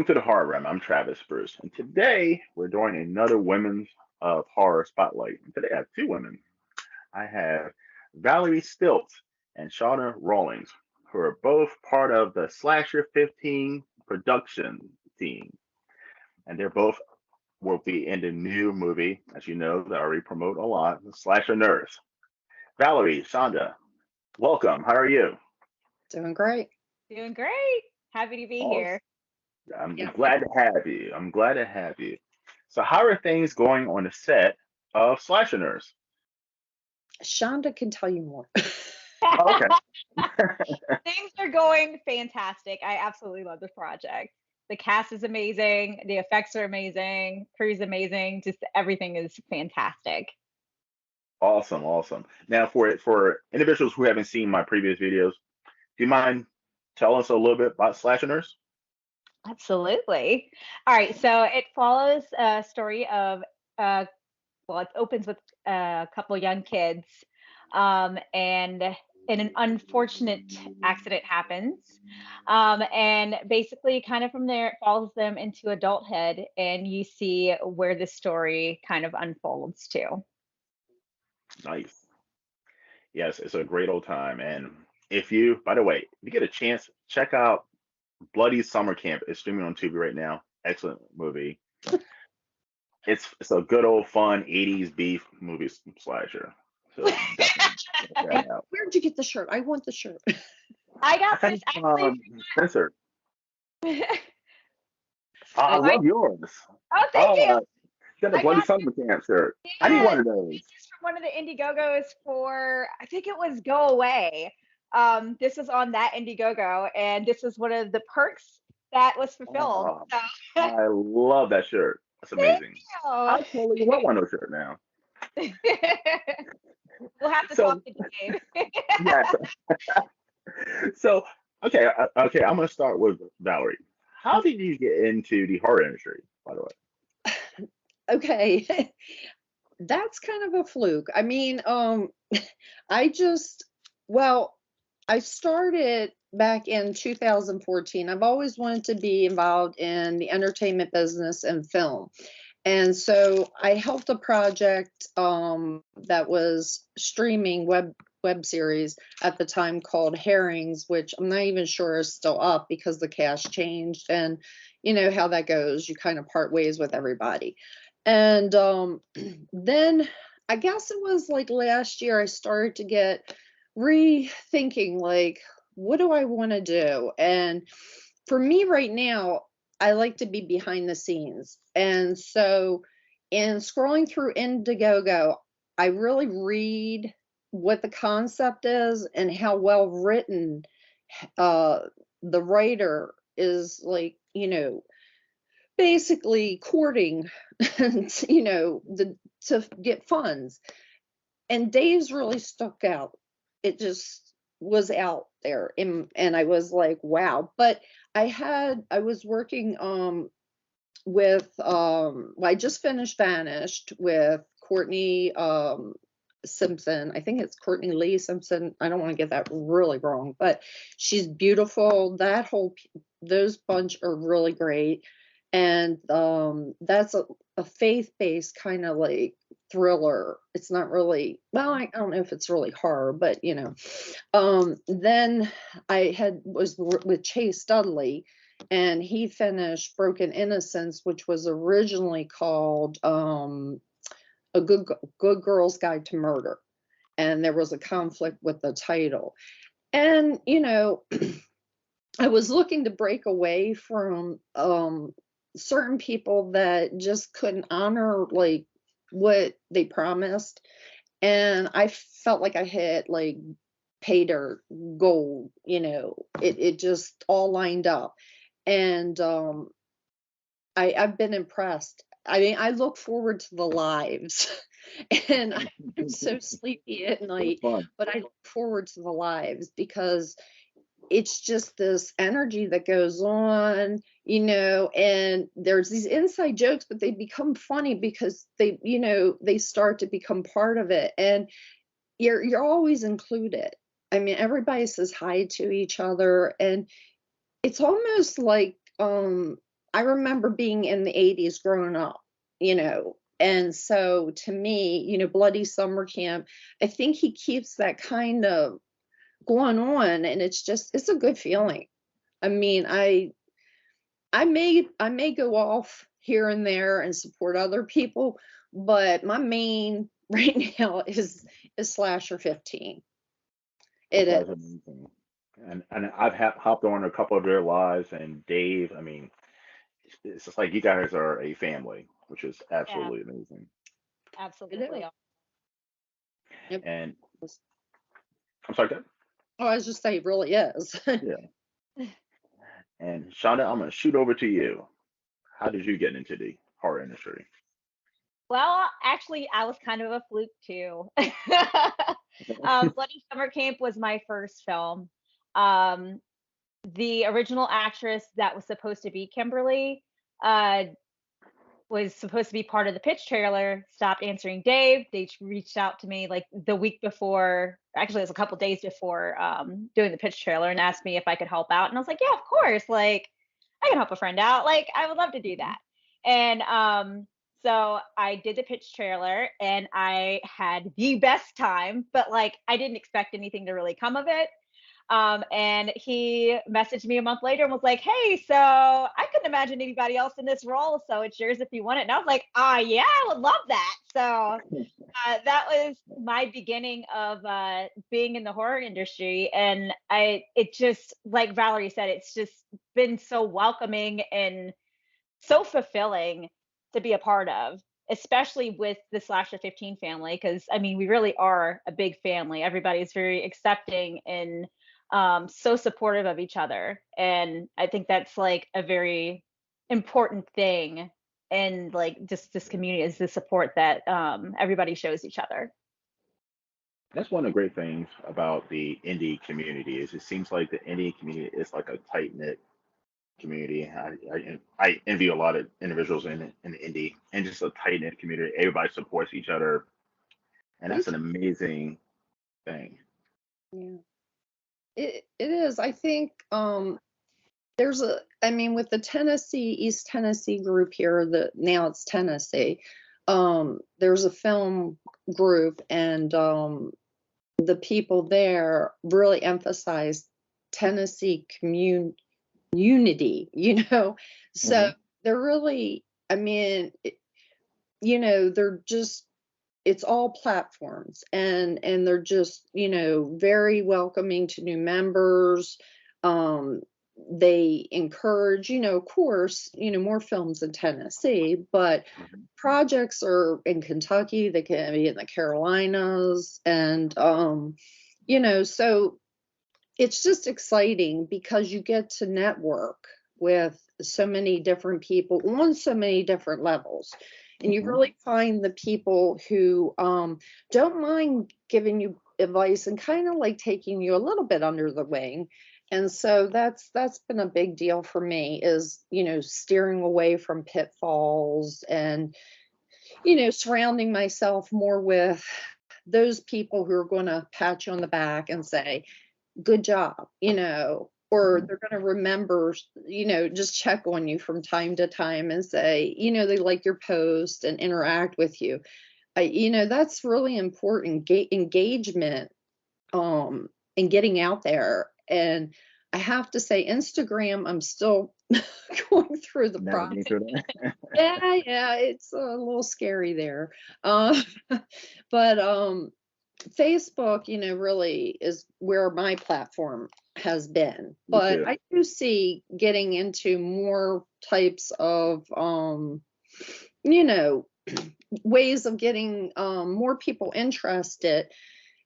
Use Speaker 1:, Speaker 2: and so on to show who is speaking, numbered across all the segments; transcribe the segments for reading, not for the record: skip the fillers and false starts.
Speaker 1: to the Horror Room. I'm Travis Bruce, and today we're doing another Women's of Horror Spotlight. And today I have two women. I have Valarie Stylc and Chanda Rawlings, who are both part of the Slasher 15 production team, and they're both will be in the new movie, as you know, that I already promote a lot, the Slasher Nurse. Valarie, Chanda, welcome. How are you?
Speaker 2: Doing great.
Speaker 3: Doing great. Happy to be
Speaker 1: Awesome.
Speaker 3: here.
Speaker 1: I'm
Speaker 2: Yeah.
Speaker 1: glad to have you. I'm glad to have you. So, how are things going on the set of Slasher Nurse?
Speaker 2: Shonda can tell you more.
Speaker 1: Oh, okay.
Speaker 3: Things are going fantastic. I absolutely love this project. The cast is amazing. The effects are amazing. Crew's amazing. Just everything is fantastic.
Speaker 1: Awesome, awesome. Now, for individuals who haven't seen my previous videos, do you mind telling us a little bit about Slasher Nurse?
Speaker 3: Absolutely. All right. So it follows a story of, uh, well, it opens with a couple young kids, and an unfortunate accident happens. And basically, kind of from there, it follows them into adulthood, and you see where the story kind of unfolds to.
Speaker 1: Nice. Yes, it's a great old time. And if you, by the way, if you get a chance, check out Bloody Summer Camp. It's streaming on Tubi right now. Excellent movie. It's a good old fun 80s beef movie slasher. So definitely check
Speaker 2: And
Speaker 1: that out.
Speaker 2: where'd you get the shirt? I want the shirt.
Speaker 3: I
Speaker 1: I
Speaker 3: got
Speaker 1: got
Speaker 3: this
Speaker 1: it
Speaker 3: actually.
Speaker 1: from Spencer.
Speaker 3: Oh,
Speaker 1: I
Speaker 2: Oh,
Speaker 1: love yours.
Speaker 3: thank you.
Speaker 1: You got the
Speaker 3: I
Speaker 1: Bloody
Speaker 3: got
Speaker 1: Summer Camp shirt. I need
Speaker 3: yeah,
Speaker 1: one of those.
Speaker 3: this is from one of the Indiegogos for, I think it was Go Away. This was on that Indiegogo, and this is one of the perks that was fulfilled.
Speaker 1: Oh,
Speaker 3: So
Speaker 1: I love that shirt. That's
Speaker 3: thank
Speaker 1: amazing. I
Speaker 3: you.
Speaker 1: totally want one of those shirts now.
Speaker 3: We'll have to
Speaker 1: So
Speaker 3: talk to Dave.
Speaker 1: yes. So okay, okay. I'm gonna start with Valarie. How did you get into the horror industry, by the way?
Speaker 2: okay. That's kind of a fluke. I mean, I just, well, I started back in 2014. I've always wanted to be involved in the entertainment business and film. And so I helped a project that was streaming web series at the time called Herrings, which I'm not even sure is still up because the cast changed, and you know how that goes. You kind of part ways with everybody. And then I guess it was like last year I started to get rethinking, like, what do I want to do? And for me right now, I like to be behind the scenes. And so in scrolling through Indiegogo, I really read what the concept is and how well written uh, the writer is, like, basically courting, and, to get funds. And Dave's really stuck out. It just was out there, and I was like, wow. But I was working with well, I just finished Vanished with Courtney Simpson. I think it's Courtney Lee Simpson. I don't want to get that really wrong, but she's beautiful. Those bunch are really great. And that's a faith-based kind of like thriller. It's not really, well, I don't know if it's really horror, but then I was with Chase Dudley, and he finished Broken Innocence, which was originally called A Good Girl's Guide to Murder, and there was a conflict with the title. And I was looking to break away from certain people that just couldn't honor like what they promised, and I felt like I had like pay dirt gold. It just all lined up. And I've been impressed. I mean, I look forward to the lives, and I'm so sleepy at
Speaker 1: It was
Speaker 2: night,
Speaker 1: fun.
Speaker 2: but I look forward to the lives because it's just this energy that goes on, and there's these inside jokes, but they become funny because they start to become part of it, and you're always included. I mean, everybody says hi to each other, and it's almost like I remember being in the 80s growing up, you know, and so to me, you know, Bloody Summer Camp, I think he keeps that kind of going on, and it's a good feeling. I mean, I may go off here and there and support other people, but my main right now is Slasher 15.
Speaker 1: Those
Speaker 2: It
Speaker 1: guys are
Speaker 2: is.
Speaker 1: amazing. And I've hopped on a couple of their lives, and Dave, I mean, it's just like you guys are a family, which is
Speaker 3: Yeah,
Speaker 1: absolutely amazing.
Speaker 2: It
Speaker 3: absolutely.
Speaker 2: is. It
Speaker 1: And
Speaker 2: is.
Speaker 1: I'm sorry, Dad?
Speaker 2: Oh, I was just saying, it really is.
Speaker 1: Yeah. And Shonda, I'm gonna shoot over to you. How did you get into the horror industry?
Speaker 3: Well, actually, I was kind of a fluke too. Bloody Summer Camp was my first film. Um, the original actress that was supposed to be Kimberly uh, was supposed to be part of the pitch trailer, stopped answering Dave. They reached out to me like the week before, actually, it was a couple days before doing the pitch trailer and asked me if I could help out. And I was like, yeah, of course. Like, I can help a friend out. Like, I would love to do that. And so I did the pitch trailer and I had the best time, but like, I didn't expect anything to really come of it. And he messaged me a month later and was like, "Hey, so I couldn't imagine anybody else in this role, so it's yours if you want it." And I was like, "Ah, yeah, I would love that." So that was my beginning of being in the horror industry, and it just like Valarie said, it's just been so welcoming and so fulfilling to be a part of, especially with the Slasher 15 family, because I mean, we really are a big family. Everybody's very accepting and so supportive of each other. And I think that's like a very important thing. And like just this community is the support that everybody shows each other.
Speaker 1: That's one of the great things about the indie community is it seems like the indie community is like a tight knit community. I envy a lot of individuals in the indie and just a tight knit community. Everybody supports each other, and
Speaker 2: Me
Speaker 1: that's an
Speaker 2: too.
Speaker 1: amazing thing.
Speaker 2: Yeah. It is. I think there's a I mean with the Tennessee East Tennessee group here, the now it's Tennessee, there's a film group, and the people there really emphasize Tennessee unity, you know. So
Speaker 1: Hmm.
Speaker 2: they're really, I mean, you know, they're just it's all platforms, and they're just, you know, very welcoming to new members. um they encourage, you know, of course, you know, more films in Tennessee, but projects are in Kentucky, they can be in the Carolinas, and you know, so it's just exciting because you get to network with so many different people on so many different levels, and you
Speaker 1: Hmm.
Speaker 2: really find the people who don't mind giving you advice and kind of like taking you a little bit under the wing. And so that's been a big deal for me, is, you know, steering away from pitfalls, and, you know, surrounding myself more with those people who are going to pat you on the back and say good job, you know, or
Speaker 1: Hmm.
Speaker 2: they're going to remember, you know, just check on you from time to time and say, you know, they like your post and interact with you. You know, that's really important, engagement, and getting out there. And I have to say, Instagram, I'm still going through the
Speaker 1: Navigating
Speaker 2: process.
Speaker 1: through that.
Speaker 2: Yeah, it's a little scary there. Um, but Facebook, you know, really is where my platform has been.
Speaker 1: Me
Speaker 2: But
Speaker 1: too.
Speaker 2: I do see getting into more types of, you know, ways of getting more people interested.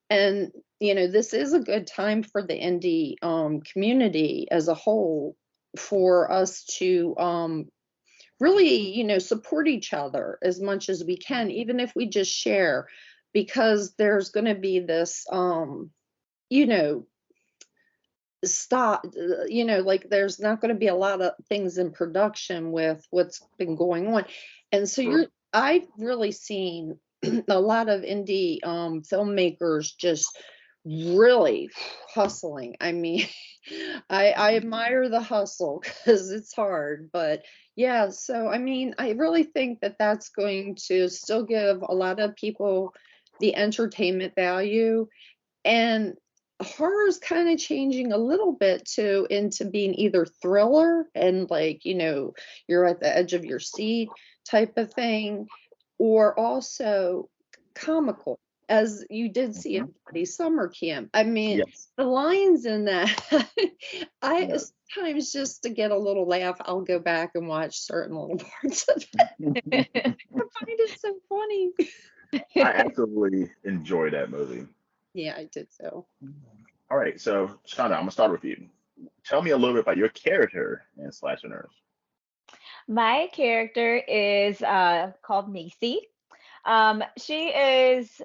Speaker 2: And, you know, this is a good time for the indie community as a whole, for us to really, you know, support each other as much as we can, even if we just share, because there's going to be this, you know, you know, like there's not going to be a lot of things in production with what's been going on. And so
Speaker 1: Sure.
Speaker 2: I've really seen a lot of indie filmmakers just really hustling. I mean, I admire the hustle because it's hard, but Yeah, so I mean, I really think that that's going to still give a lot of people the entertainment value. And horror's kind of changing a little bit too into being either thriller and like, you're at the edge of your seat type of thing, or also comical, as you did see in
Speaker 1: Hmm.
Speaker 2: Bloody Summer Camp. I mean,
Speaker 1: Yes.
Speaker 2: the lines in that, I
Speaker 1: Yeah.
Speaker 2: sometimes just to get a little laugh, I'll go back and watch certain little parts of it. I find it so funny.
Speaker 1: I absolutely enjoy that movie.
Speaker 2: Yeah, I did so.
Speaker 1: All right, so Shonda, I'm gonna start with you. Tell me a little bit about your character in Slasher Nurse.
Speaker 3: My character is called Macy. She is,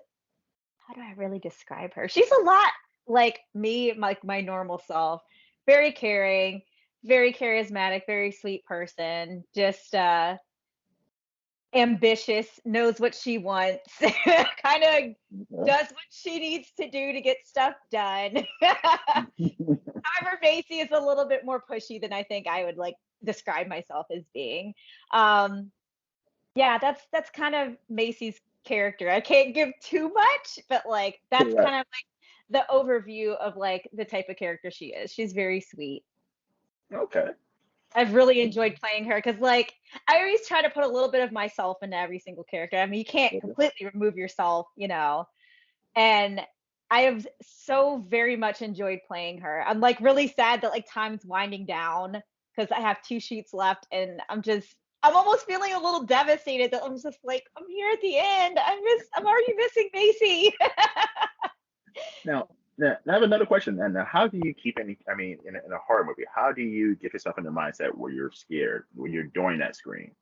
Speaker 3: how do I really describe her? She's a lot like me, like my normal self. Very caring, very charismatic, very sweet person. Just ambitious, knows what she wants, kind of
Speaker 1: Okay.
Speaker 3: does what she needs to do to get stuff done. However, Macy is a little bit more pushy than I think I would like describe myself as being. Um, yeah, that's kind of Macy's character. I can't give too much, but like that's
Speaker 1: Correct.
Speaker 3: kind of like the overview of like the type of character she is. She's very sweet.
Speaker 1: Okay.
Speaker 3: I've really enjoyed playing her because like I always try to put a little bit of myself into every single character. I mean, you can't
Speaker 1: Okay.
Speaker 3: completely remove yourself, you know. And I have so very much enjoyed playing her. I'm like really sad that like time's winding down because I have two sheets left and I'm almost feeling a little devastated that I'm just like I'm here at the end. I'm already missing Macy.
Speaker 1: Now, I have another question. And how do you keep any? I mean, in a horror movie, how do you get yourself in the mindset where you're scared when you're doing that scream?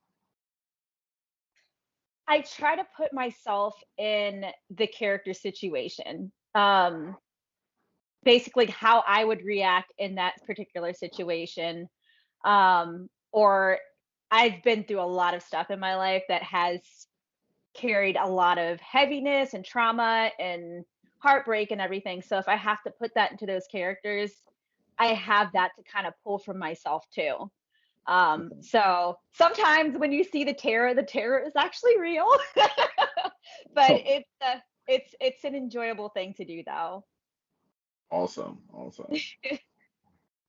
Speaker 3: I try to put myself in the character situation. Basically how I would react in that particular situation. Or I've been through a lot of stuff in my life that has carried a lot of heaviness and trauma and heartbreak and everything. So if I have to put that into those characters, I have that to kind of pull from myself too. So sometimes when you see the terror is actually real. But
Speaker 1: Oh,
Speaker 3: it's an enjoyable thing to do though.
Speaker 1: awesome, awesome.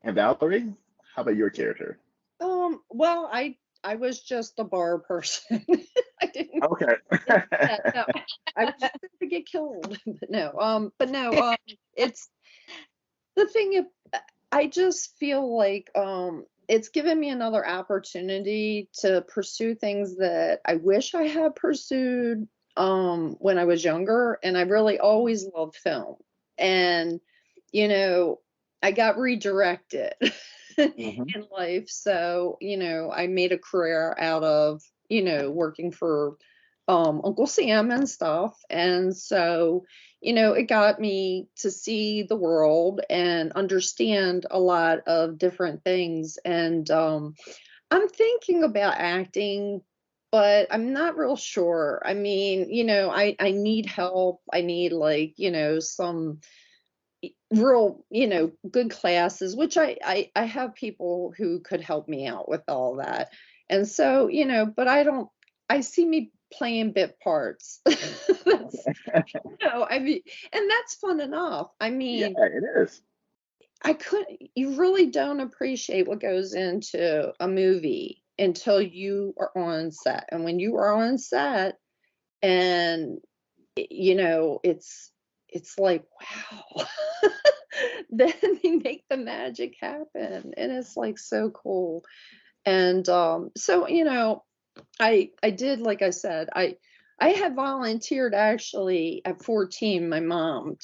Speaker 1: And Valerie, how about your character?
Speaker 2: Well, I was just a bar person. I didn't
Speaker 1: Okay.
Speaker 2: think that. No, I was just going to get killed. But no, it's the thing. I just feel like it's given me another opportunity to pursue things that I wish I had pursued when I was younger, and I really always loved film. And you know, I got redirected
Speaker 1: Hmm.
Speaker 2: in life. So, I made a career out of, working for Uncle Sam and stuff. And so, it got me to see the world and understand a lot of different things. And I'm thinking about acting, but I'm not real sure. I mean, I need help. I need like, some real, good classes, which I have people who could help me out with all that. And so, but I see me playing bit parts. That's, I mean, and that's fun enough. I
Speaker 1: Yeah,
Speaker 2: mean,
Speaker 1: it is.
Speaker 2: you really don't appreciate what goes into a movie until you are on set. And when you are on set and it's like, wow. Then they make the magic happen, and it's like so cool. And so I did, like I said, I had volunteered actually at 14. My mom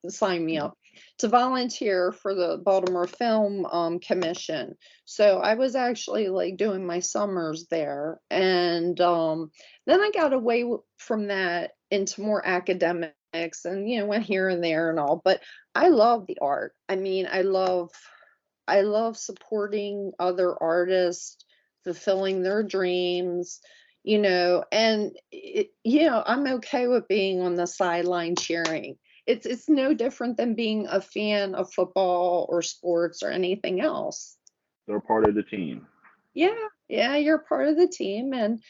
Speaker 2: signed me
Speaker 1: Mhm.
Speaker 2: up to volunteer for the Baltimore Film Commission. So I was actually like doing my summers there, and then I got away from that into more academics, and went here and there and all. But I love the art. I mean, I love supporting other artists, fulfilling their dreams, and I'm okay with being on the sideline cheering. It's no different than being a fan of football or sports or anything else.
Speaker 1: They're part of the team.
Speaker 2: Yeah, Yeah, you're part of the team, and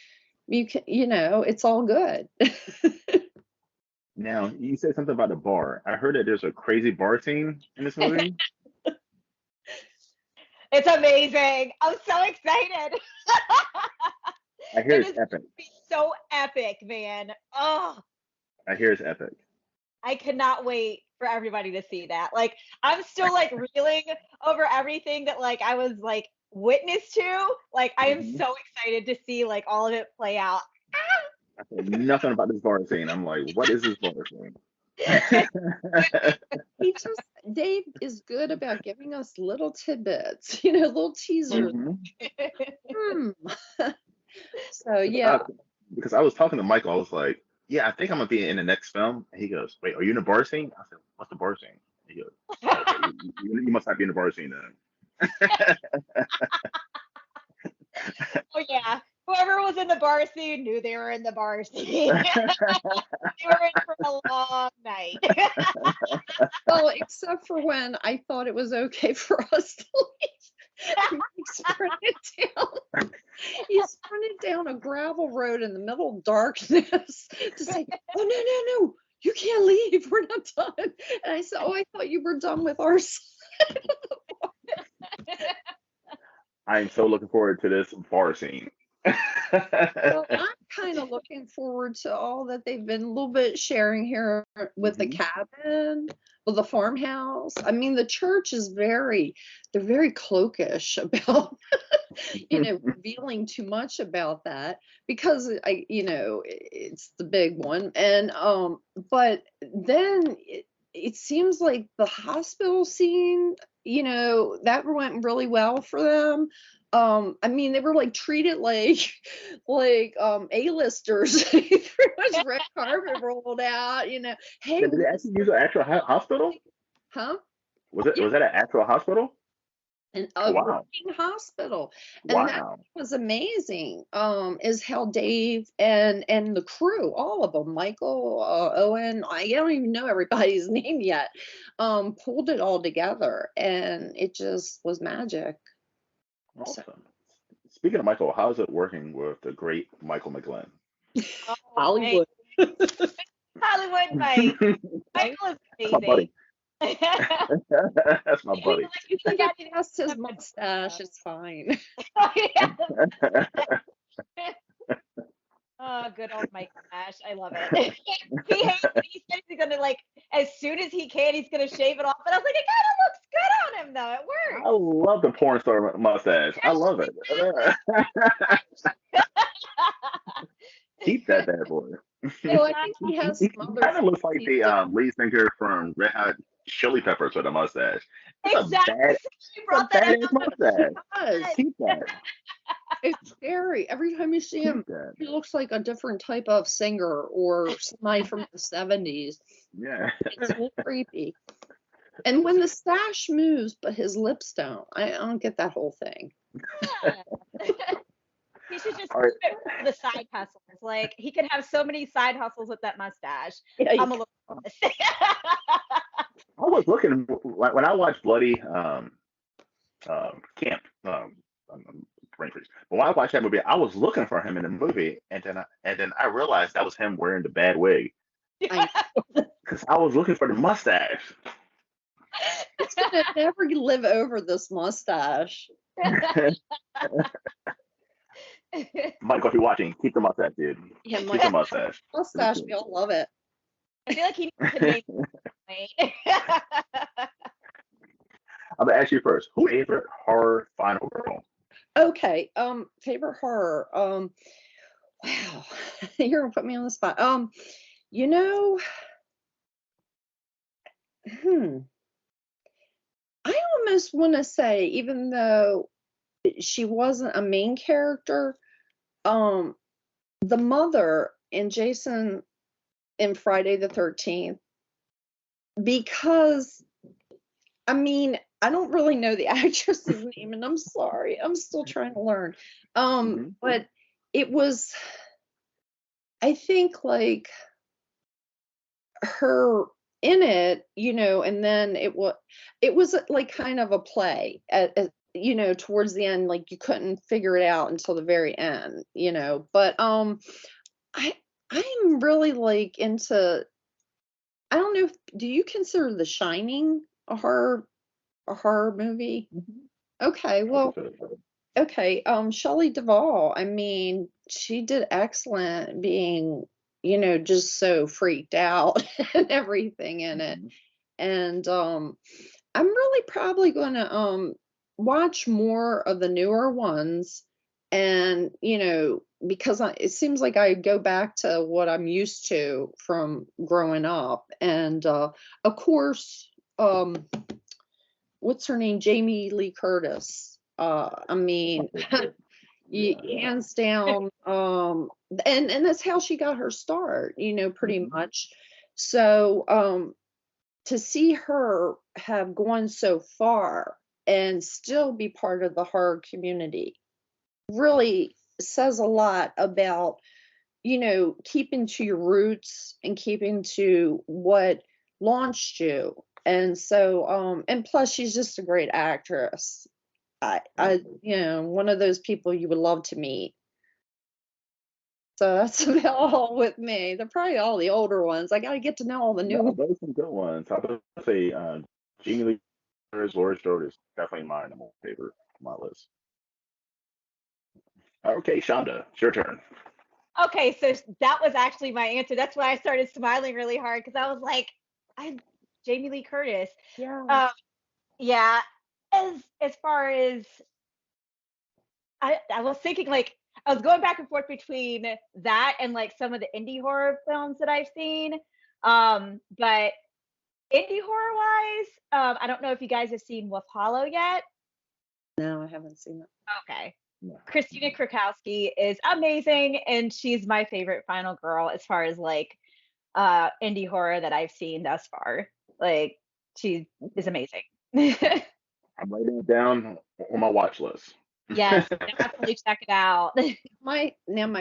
Speaker 2: you can, it's all good.
Speaker 1: Now, you said something about the bar. I heard that there's a crazy bar scene in this movie.
Speaker 3: It's amazing. I'm so excited.
Speaker 1: I hear
Speaker 3: It
Speaker 1: it's
Speaker 3: is
Speaker 1: epic.
Speaker 3: so epic, man. Oh,
Speaker 1: I hear it's epic.
Speaker 3: I cannot wait for everybody to see that. Like, I'm still like reeling over everything that like I was like witness to. Like, I am
Speaker 1: Mhm.
Speaker 3: so excited to see like all of it play out.
Speaker 1: I said nothing about this bar scene. I'm like, what is this bar scene?
Speaker 2: Dave is good about giving us little tidbits, little teasers.
Speaker 1: Mhm.
Speaker 2: Hmm. So yeah.
Speaker 1: Because I was talking to Michael, I was like, yeah, I think I'm gonna be in the next film. And he goes, wait, are you in the bar scene? I said, what's the bar scene? He goes, oh, okay, you must not be in the bar scene then.
Speaker 3: Oh yeah. Whoever was in the bar scene knew they were in the bar scene. They were in for a long night.
Speaker 2: Well, except for when I thought it was okay for us to leave. And he sprinted down. He sprinted down a gravel road in the middle of darkness to say, "Oh no, no, you can't leave. We're not done." And I said, "Oh, I thought you were done with our side."
Speaker 1: I am so looking forward to this bar scene.
Speaker 2: Well, I'm kind of looking forward to all that they've been a little bit sharing here with the
Speaker 1: Mhm.
Speaker 2: cabin, with the farmhouse. I mean, the church is they're very cloakish about, revealing too much about that because it's the big one. And, but then it seems like the hospital scene, that went really well for them. I mean, they were like treated like A-listers. Pretty much red carpet rolled out, hey,
Speaker 1: Yeah, did they actually use an actual hospital?
Speaker 2: huh? Yeah,
Speaker 1: Was that an actual hospital?
Speaker 2: and
Speaker 1: Oh,
Speaker 2: a
Speaker 1: wow.
Speaker 2: working hospital. And that
Speaker 1: Wow.
Speaker 2: was amazing. Is how Dave and the crew, all of them, Michael, Owen, I don't even know everybody's name yet, pulled it all together, and it just was magic. So
Speaker 1: Awesome. Speaking of Michael, how's it working with the great Michael McGlynn?
Speaker 3: Oh, man.
Speaker 2: Hollywood.
Speaker 3: Hollywood Mike. Michael is
Speaker 1: That's my buddy.
Speaker 3: amazing.
Speaker 1: That's my
Speaker 3: We
Speaker 1: buddy.
Speaker 3: like
Speaker 2: You
Speaker 3: we
Speaker 2: can get
Speaker 3: got to
Speaker 2: past his
Speaker 3: have good
Speaker 2: mustache,
Speaker 3: stuff.
Speaker 2: it's fine.
Speaker 3: Oh, yeah. Oh, good old Mike Nash. I love it. He hates it. He said he's gonna like as soon as he can, he's gonna shave it off. But I was like, it kind of looks good on him though. It
Speaker 1: I
Speaker 3: works.
Speaker 1: love the porn star mustache. I love it. Keep that bad boy.
Speaker 2: So I think he has
Speaker 1: He
Speaker 2: some other
Speaker 1: kind of
Speaker 2: things
Speaker 1: looks like
Speaker 2: he's
Speaker 1: the
Speaker 2: doing.
Speaker 1: lead singer from Red Hot Chili Peppers with a mustache. It's a
Speaker 3: Exactly.
Speaker 1: bad,
Speaker 3: She
Speaker 1: it's a
Speaker 3: brought that
Speaker 1: badass
Speaker 3: up.
Speaker 1: mustache.
Speaker 2: He does.
Speaker 1: Keep that.
Speaker 2: It's scary. Every time you see him,
Speaker 1: Keep that.
Speaker 2: he looks like a different type of singer or somebody from the 70s.
Speaker 1: Yeah.
Speaker 2: It's a little creepy. And when the stash moves, but his lips don't, I don't get that whole thing.
Speaker 3: Yeah. He should just
Speaker 1: All right.
Speaker 3: keep it for the side hustles. Like he could have so many side hustles with that mustache.
Speaker 2: Yeah,
Speaker 3: I'm a little jealous.
Speaker 1: I was looking when I watched Bloody Camp. Brain freeze. But when I watched that movie, I was looking for him in the movie, and then I realized that was him wearing the bad wig
Speaker 2: I,
Speaker 1: because I was looking for the mustache.
Speaker 2: it's gonna never live over this mustache.
Speaker 1: Michael, if you're watching, keep the mustache, dude.
Speaker 2: Yeah,
Speaker 1: Keep
Speaker 2: my
Speaker 1: the mustache.
Speaker 2: mustache, we all love it.
Speaker 3: I feel like he needs to name Wayne.
Speaker 1: I'm gonna ask you first. Who is your favorite horror final girl?
Speaker 2: Okay, favorite horror. Wow, you're gonna put me on the spot. You know, hmm, I almost want to say, even though she wasn't a main character, um, the mother in Jason in Friday the 13th, because I mean, I don't really know the actress's name, and I'm sorry, I'm still trying to learn.
Speaker 1: Hmm.
Speaker 2: But it was, I think, like her in it, and then it was like kind of a play towards the end, like you couldn't figure it out until the very end, but I I'm really like into, I don't know, do you consider The Shining a horror movie?
Speaker 1: Mhm.
Speaker 2: Okay,
Speaker 1: I
Speaker 2: well,
Speaker 1: consider that.
Speaker 2: okay, Shelley Duvall, I mean, she did excellent being, just so freaked out and everything in it.
Speaker 1: Mhm.
Speaker 2: And I'm really probably gonna watch more of the newer ones, and because it seems like I go back to what I'm used to from growing up. And of course, what's her name, Jamie Lee Curtis, I
Speaker 1: My
Speaker 2: mean,
Speaker 1: favorite. Yeah.
Speaker 2: hands down, and that's how she got her start, pretty
Speaker 1: Mhm.
Speaker 2: much. So to see her have gone so far and still be part of the horror community really says a lot about, keeping to your roots and keeping to what launched you. And so, and plus she's just a great actress. One of those people you would love to meet. So that's about all with me. They're probably all the older ones. I got to get to know all the new
Speaker 1: No,
Speaker 2: ones.
Speaker 1: those are some good ones. I would say Jamie Lee Curtis, Laurie Strode is definitely my number one favorite on my list. Okay, Shonda, it's your turn.
Speaker 3: Okay, so that was actually my answer. That's why I started smiling really hard because I was like, I Jamie Lee Curtis.
Speaker 2: Yeah.
Speaker 3: Um, yeah. As far as I was thinking, like I was going back and forth between that and like some of the indie horror films that I've seen. But indie horror wise, I don't know if you guys have seen Wolf Hollow yet.
Speaker 2: No, I haven't seen it.
Speaker 3: Okay.
Speaker 1: No.
Speaker 3: Christina Krakowski is amazing, and she's my favorite final girl as far as like indie horror that I've seen thus far. Like she is
Speaker 1: Okay.
Speaker 3: amazing.
Speaker 1: I'm writing it down on my watch list.
Speaker 3: Yes, definitely check it out.
Speaker 2: My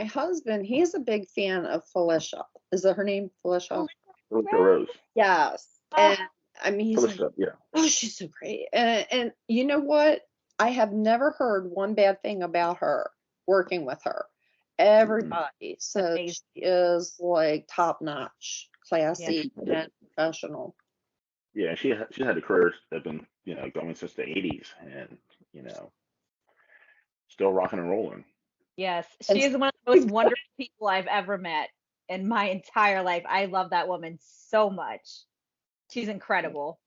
Speaker 2: husband, he's a big fan of Felicia. Is that her name, Felicia?
Speaker 1: Felicia
Speaker 3: Rose.
Speaker 1: Rose.
Speaker 2: Yes.
Speaker 3: Oh,
Speaker 2: And I mean,
Speaker 1: Felicia, yeah.
Speaker 2: oh, she's so great. And you know what? I have never heard one bad thing about her working with her.
Speaker 1: Mm-mm.
Speaker 2: Everybody says
Speaker 3: amazing.
Speaker 2: she is like top notch,
Speaker 3: Yeah.
Speaker 1: And
Speaker 2: classy,
Speaker 1: she had a,
Speaker 2: and professional.
Speaker 1: yeah, she had a career that's been, going since the 80s and, you know, still rocking and rolling.
Speaker 3: Yes.
Speaker 2: And
Speaker 3: She is one of the most wonderful people I've ever met in my entire life. I love that woman so much. She's
Speaker 1: Yeah.
Speaker 3: incredible.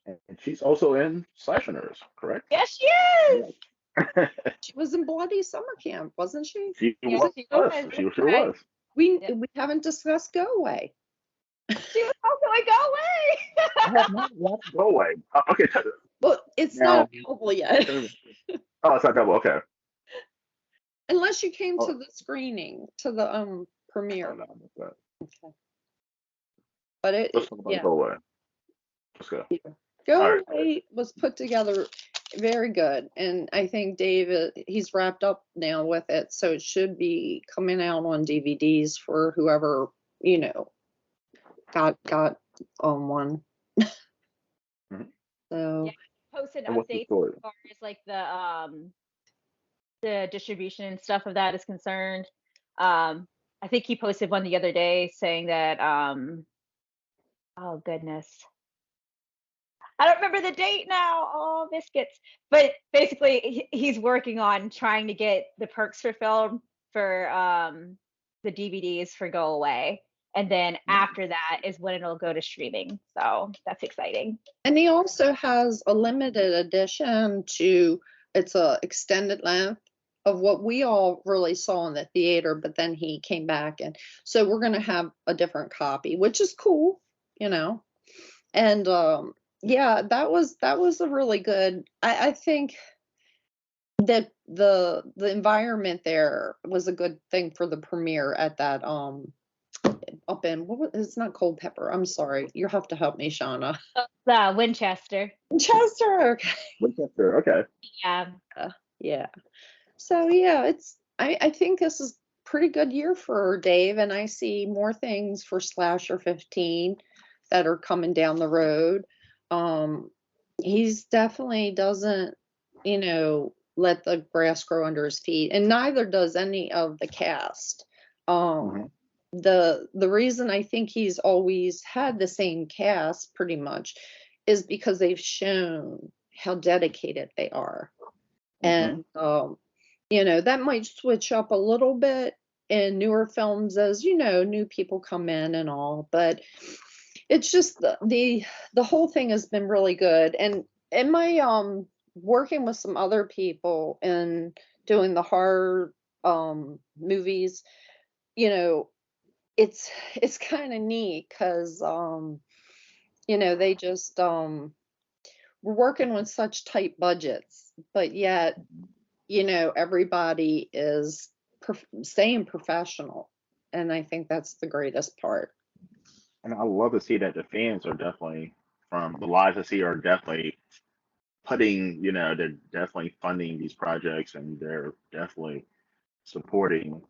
Speaker 1: And she's also in Slasher Nurse, correct?
Speaker 3: Yes, she is.
Speaker 1: Yeah.
Speaker 2: she was in Bloody Summer Camp, wasn't she?
Speaker 1: She
Speaker 3: Yes,
Speaker 1: was.
Speaker 3: she was. That's
Speaker 1: She sure
Speaker 3: right.
Speaker 1: was.
Speaker 2: We
Speaker 3: Yep.
Speaker 2: we haven't discussed Go Away.
Speaker 3: She was also a Go
Speaker 1: I
Speaker 3: Away.
Speaker 1: have not watched Go Away. Okay,
Speaker 2: Well, it's not
Speaker 1: now.
Speaker 2: available yet,
Speaker 1: Oh, it's not double. Okay.
Speaker 2: unless you came to
Speaker 1: Oh,
Speaker 2: the screening, to the
Speaker 1: oh
Speaker 2: premiere.
Speaker 1: no, I missed that.
Speaker 2: Okay. But
Speaker 1: Let's talk about
Speaker 2: yeah.
Speaker 1: Go Away. Let's go.
Speaker 2: Yeah.
Speaker 1: All
Speaker 2: Go
Speaker 1: right.
Speaker 2: Away was put together very good, and I think David, he's wrapped up now with it, so it should be coming out on DVDs for whoever got on one.
Speaker 1: Mhm.
Speaker 2: So
Speaker 3: Yeah, he posted
Speaker 1: And what's the
Speaker 3: updates
Speaker 1: story?
Speaker 3: as far as like the distribution and stuff of that is concerned. I think he posted one the other day saying that oh goodness. I don't remember the date now. Oh, biscuits. But basically, he's working on trying to get the perks for film for the DVDs for Go Away. And then after that is when it'll go to streaming. So that's exciting.
Speaker 2: and he also has a limited edition to, it's a extended length of what we all really saw in the theater, but then he came back, and so we're going to have a different copy, which is cool, you know. And yeah, that was a really good, I think that the environment there was a good thing for the premiere at that up in, it's not Cold Pepper, I'm sorry, you have to help me, Shauna.
Speaker 3: Winchester.
Speaker 2: Chester. Okay.
Speaker 1: Winchester. Okay.
Speaker 3: Yeah.
Speaker 2: Yeah. So yeah, I think this is pretty good year for Dave, and I see more things for Slasher 15 that are coming down the road. Um, he's definitely doesn't let the grass grow under his feet, and neither does any of the cast.
Speaker 1: Mhm.
Speaker 2: The reason I think he's always had the same cast pretty much is because they've shown how dedicated they are.
Speaker 1: Mhm.
Speaker 2: And that might switch up a little bit in newer films as new people come in and all, but it's just the whole thing has been really good. And in my working with some other people and doing the horror movies, you know it's kind of neat because they just we're working with such tight budgets, but yet everybody is staying professional, and I think that's the greatest part.
Speaker 1: And I love to see that the fans are definitely, from the lives I see, are definitely putting, they're definitely funding these projects, and they're definitely supporting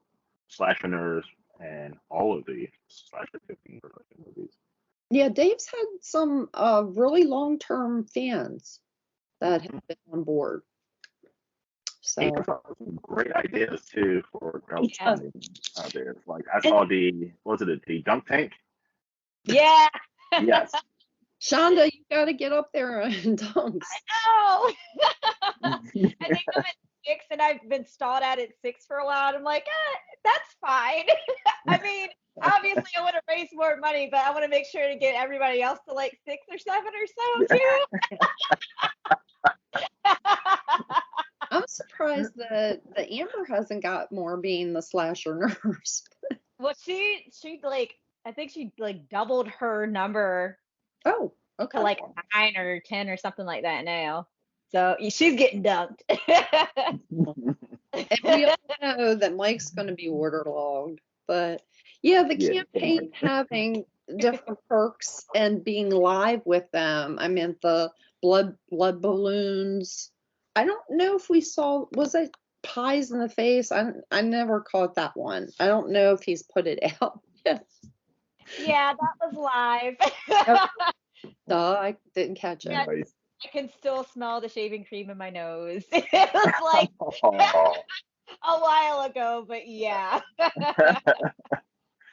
Speaker 1: slasher nerds and all of the slasher 15 production movies.
Speaker 2: Yeah, Dave's had some really long-term fans that have been on board.
Speaker 1: He
Speaker 2: So
Speaker 1: has some great ideas too for
Speaker 3: Yeah.
Speaker 1: crowdfunding out there. Like I saw the dunk tank?
Speaker 3: Yeah.
Speaker 1: Yes.
Speaker 2: Shonda, you got to get up there and dunks.
Speaker 3: Oh. And they come at 6, and I've been stalled out at 6 for a while. And I'm like, that's fine. I mean, obviously, I want to raise more money, but I want to make sure to get everybody else to like 6 or 7 or so too.
Speaker 2: I'm surprised that the Amber hasn't got more being the slasher nurse.
Speaker 3: Well, she like, I think she like doubled her number
Speaker 2: Oh, okay.
Speaker 3: to like 9 or 10 or something like that now. So she's getting dumped.
Speaker 2: And we all know that Mike's going to be waterlogged. But yeah, the
Speaker 1: Yeah,
Speaker 2: campaign having different perks and being live with them. I mean, the blood balloons. I don't know if we saw, was it pies in the face? I never caught that one. I don't know if he's put it out yet.
Speaker 3: Yeah, that was live.
Speaker 2: Duh, I didn't catch it.
Speaker 3: Yeah,
Speaker 1: nice.
Speaker 3: I can still smell the shaving cream in my nose. It was like
Speaker 1: Oh.
Speaker 3: a while ago, but yeah.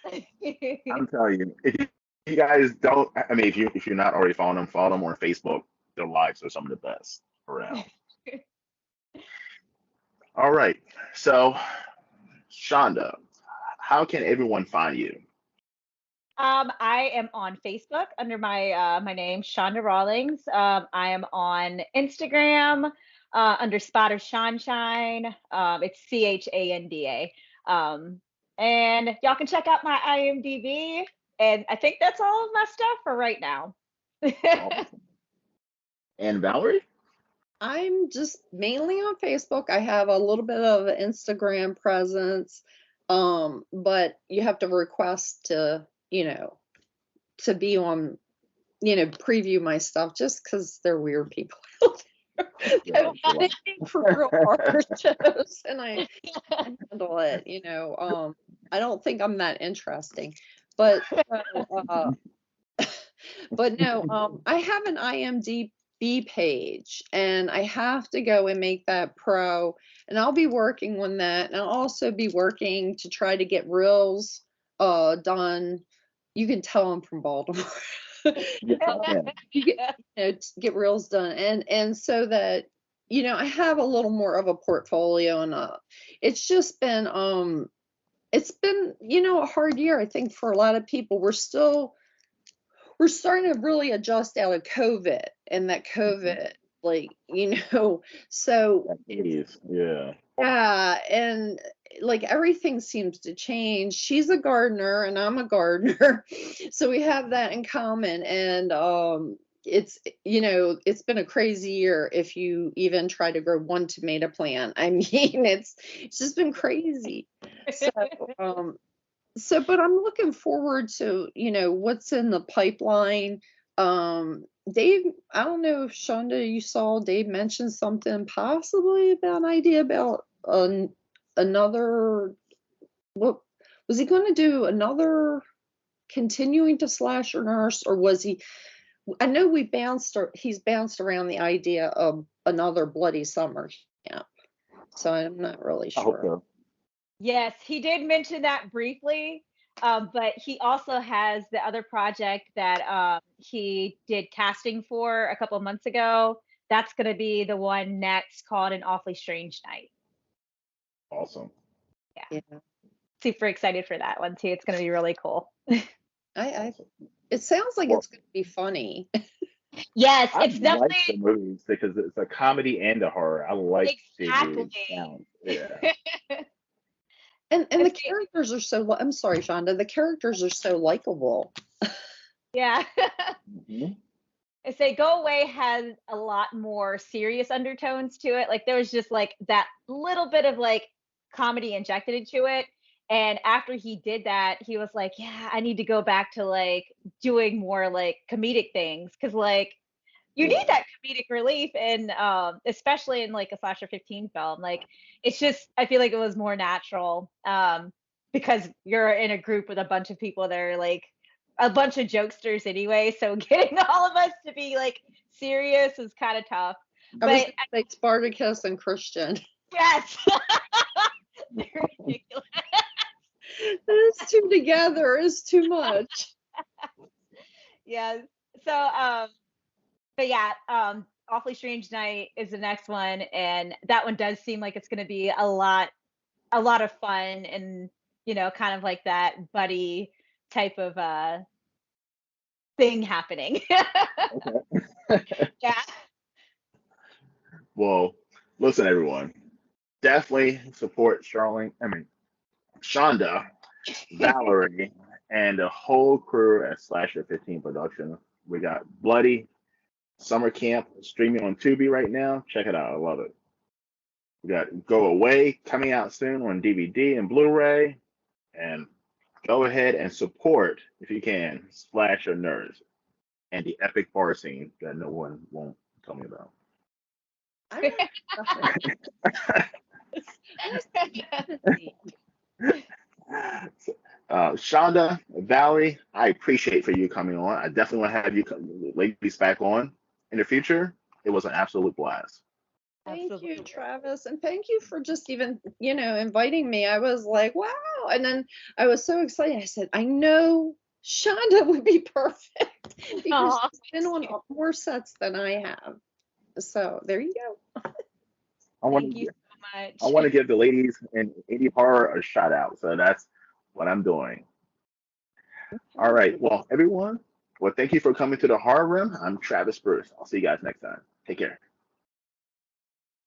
Speaker 1: I'm telling you, if you guys don't, I mean, if you're not already following them, follow them on Facebook. Their lives are some of the best around. All right, so Shonda, how can everyone find you?
Speaker 3: I am on Facebook under my name, Chanda Rawlings. I am on Instagram under Spot of Sunshine. It's Chanda. And y'all can check out my IMDb. And I think that's all of my stuff for right now.
Speaker 1: Awesome. And Valarie?
Speaker 2: I'm just mainly on Facebook. I have a little bit of an Instagram presence, but you have to request to be on, preview my stuff just because they're weird people.
Speaker 1: Yeah,
Speaker 2: They think for real horror shows, and I handle it. I don't think I'm that interesting, but but no, I have an IMDb page, and I have to go and make that pro, and I'll be working on that, and I'll also be working to try to get reels done. You can tell I'm from Baltimore.
Speaker 1: yes, I am.
Speaker 2: Get reels done, and so that I have a little more of a portfolio, and it's just been a hard year, I think, for a lot of people. We're starting to really adjust out of COVID, and that COVID, so
Speaker 1: Yeah.
Speaker 2: yeah, and like everything seems to change. She's a gardener and I'm a gardener, so we have that in common. And it's been a crazy year if you even try to grow one tomato plant. I mean, it's just been crazy. But I'm looking forward to what's in the pipeline. Dave, I don't know if Shonda, you saw Dave mention something possibly about an idea about another. What was he going to do? Another continuing to slasher nurse, or was he I know he's bounced around the idea of another Bloody Summer camp, so I'm not really
Speaker 1: I hope
Speaker 2: sure.
Speaker 1: so.
Speaker 3: Yes, he did mention that briefly, but he also has the other project that he did casting for a couple of months ago. That's going to be the one next, called An Awfully Strange Night.
Speaker 1: Awesome.
Speaker 3: Yeah,
Speaker 2: Yeah,
Speaker 3: super excited for that one too. It's going to be really cool.
Speaker 2: I it sounds like
Speaker 1: Well,
Speaker 2: it's going to be funny.
Speaker 3: Yes,
Speaker 1: I
Speaker 3: it's
Speaker 1: like the
Speaker 3: definitely
Speaker 1: movies because it's a comedy and a horror. I like the
Speaker 3: exactly.
Speaker 1: sound. Yeah.
Speaker 2: And
Speaker 3: I
Speaker 2: the
Speaker 3: see.
Speaker 2: characters are so, I'm sorry, Shonda, the characters are so likable.
Speaker 3: Yeah.
Speaker 1: Hmm.
Speaker 3: I say Go Away has a lot more serious undertones to it. Like there was just like that little bit of like comedy injected into it. And after he did that, he was like, yeah, I need to go back to like doing more like comedic things. Cause like you need
Speaker 1: Yeah.
Speaker 3: that comedic relief and especially in like a slasher 15 film. Like it's just I feel like it was more natural. Because you're in a group with a bunch of people that are like a bunch of jokesters anyway. So getting all of us to be like serious is kind of tough.
Speaker 2: I was
Speaker 3: But
Speaker 2: going to say Spartacus and Christian.
Speaker 3: yes, they're ridiculous.
Speaker 2: Those two together is too much.
Speaker 3: Yeah. So but yeah, Awfully Strange Night is the next one, and that one does seem like it's going to be a lot of fun, and kind of like that buddy type of thing happening.
Speaker 1: Okay.
Speaker 3: Yeah.
Speaker 1: Well, listen, everyone. Definitely support Chanda, Valarie, and the whole crew at Slasher 15 Production. We got Bloody Summer Camp streaming on Tubi right now. Check it out. I love it. We got Go Away coming out soon on DVD and Blu-ray. And go ahead and support, if you can, Slasher Nerds and the epic bar scene that no one won't tell me about.
Speaker 2: I
Speaker 1: Shonda, Valerie, I appreciate for you coming on. I definitely want to have you ladies back on in the future. It was an absolute blast.
Speaker 2: Thank you,
Speaker 3: Absolutely.
Speaker 2: Travis. And thank you for just even, inviting me. I was like, wow. And then I was so excited. I said, I know Shonda would be perfect because
Speaker 3: Aw,
Speaker 2: she's been on more sets than I have. So there you go.
Speaker 1: I want
Speaker 3: thank you
Speaker 1: to
Speaker 3: so
Speaker 1: I want
Speaker 3: much.
Speaker 1: to give the ladies in indie horror a shout out. So that's what I'm doing. All right. Well, everyone, well, thank you for coming to the horror room. I'm Travis Bruce. I'll see you guys next time. Take care.